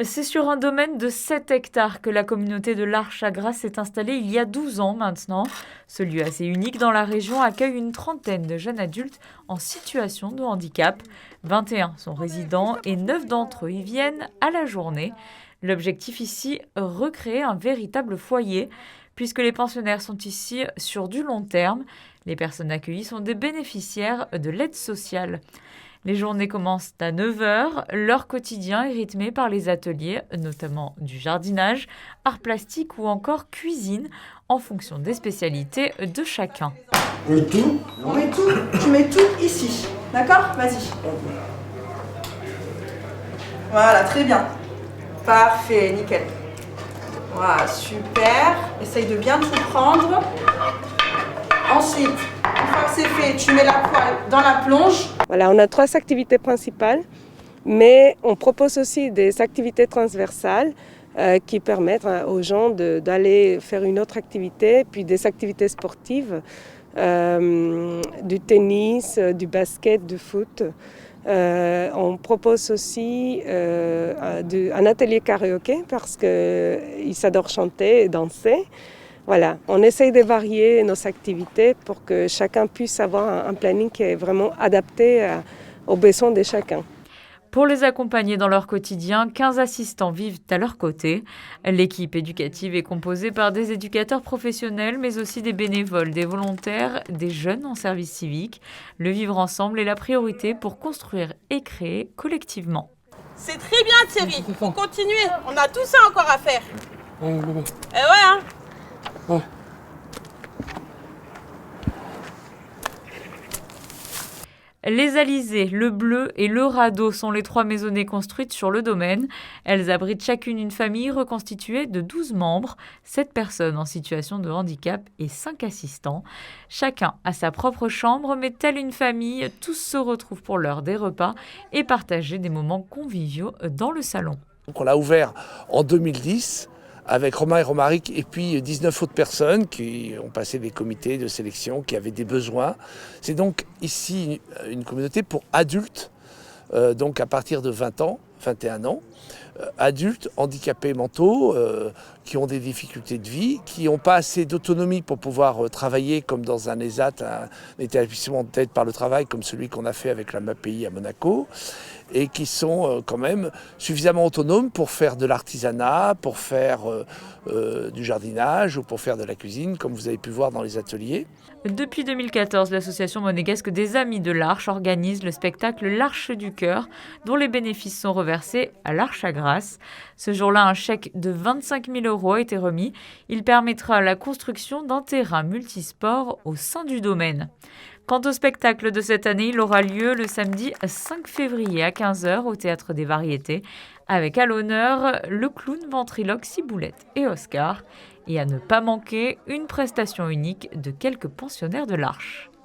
C'est sur un domaine de 7 hectares que la communauté de l'Arche-à-Grasse s'est installée il y a 12 ans maintenant. Ce lieu assez unique dans la région accueille une trentaine de jeunes adultes en situation de handicap. 21 sont résidents et 9 d'entre eux y viennent à la journée. L'objectif ici, recréer un véritable foyer, puisque les pensionnaires sont ici sur du long terme. Les personnes accueillies sont des bénéficiaires de l'aide sociale. Les journées commencent à 9 heures. Leur quotidien est rythmé par les ateliers, notamment du jardinage, art plastique ou encore cuisine, en fonction des spécialités de chacun. On met tout. Tu mets tout ici. D'accord? Vas-y. Voilà, très bien. Parfait, nickel. Voilà, super. Essaye de bien tout prendre. Ensuite, une fois que c'est fait, tu mets la poêle dans la plonge. Voilà, on a 3 activités principales, mais on propose aussi des activités transversales qui permettent aux gens d'aller faire une autre activité, puis des activités sportives, du tennis, du basket, du foot. On propose aussi un atelier karaoké parce qu'ils adorent chanter et danser. Voilà, on essaye de varier nos activités pour que chacun puisse avoir un planning qui est vraiment adapté aux besoins de chacun. Pour les accompagner dans leur quotidien, 15 assistants vivent à leur côté. L'équipe éducative est composée par des éducateurs professionnels, mais aussi des bénévoles, des volontaires, des jeunes en service civique. Le vivre ensemble est la priorité pour construire et créer collectivement. C'est très bien Thierry, il faut continuer, on a tout ça encore à faire. Eh ouais hein. Les Alizés, le Bleu et le Radeau sont les 3 maisonnées construites sur le domaine. Elles abritent chacune une famille reconstituée de 12 membres, 7 personnes en situation de handicap et 5 assistants. Chacun a sa propre chambre, mais telle une famille, tous se retrouvent pour l'heure des repas et partager des moments conviviaux dans le salon. Donc on l'a ouvert en 2010 avec Romain et Romaric et puis 19 autres personnes qui ont passé des comités de sélection, qui avaient des besoins. C'est donc ici une communauté pour adultes, donc à partir de 20 ans, 21 ans, adultes handicapés mentaux, qui ont des difficultés de vie, qui n'ont pas assez d'autonomie pour pouvoir travailler comme dans un ESAT, un établissement d'aide par le travail comme celui qu'on a fait avec la MAPI à Monaco, et qui sont quand même suffisamment autonomes pour faire de l'artisanat, pour faire du jardinage ou pour faire de la cuisine, comme vous avez pu voir dans les ateliers. Depuis 2014, l'association monégasque des Amis de l'Arche organise le spectacle L'Arche du Cœur, dont les bénéfices sont reversés à l'Arche-à-Grasse. Ce jour-là, un chèque de 25 000 € a été remis. Il permettra la construction d'un terrain multisport au sein du domaine. Quant au spectacle de cette année, il aura lieu le samedi 5 février à 15 h au Théâtre des Variétés, avec à l'honneur le clown ventriloque Ciboulette et Oscar, et à ne pas manquer une prestation unique de quelques pensionnaires de l'Arche.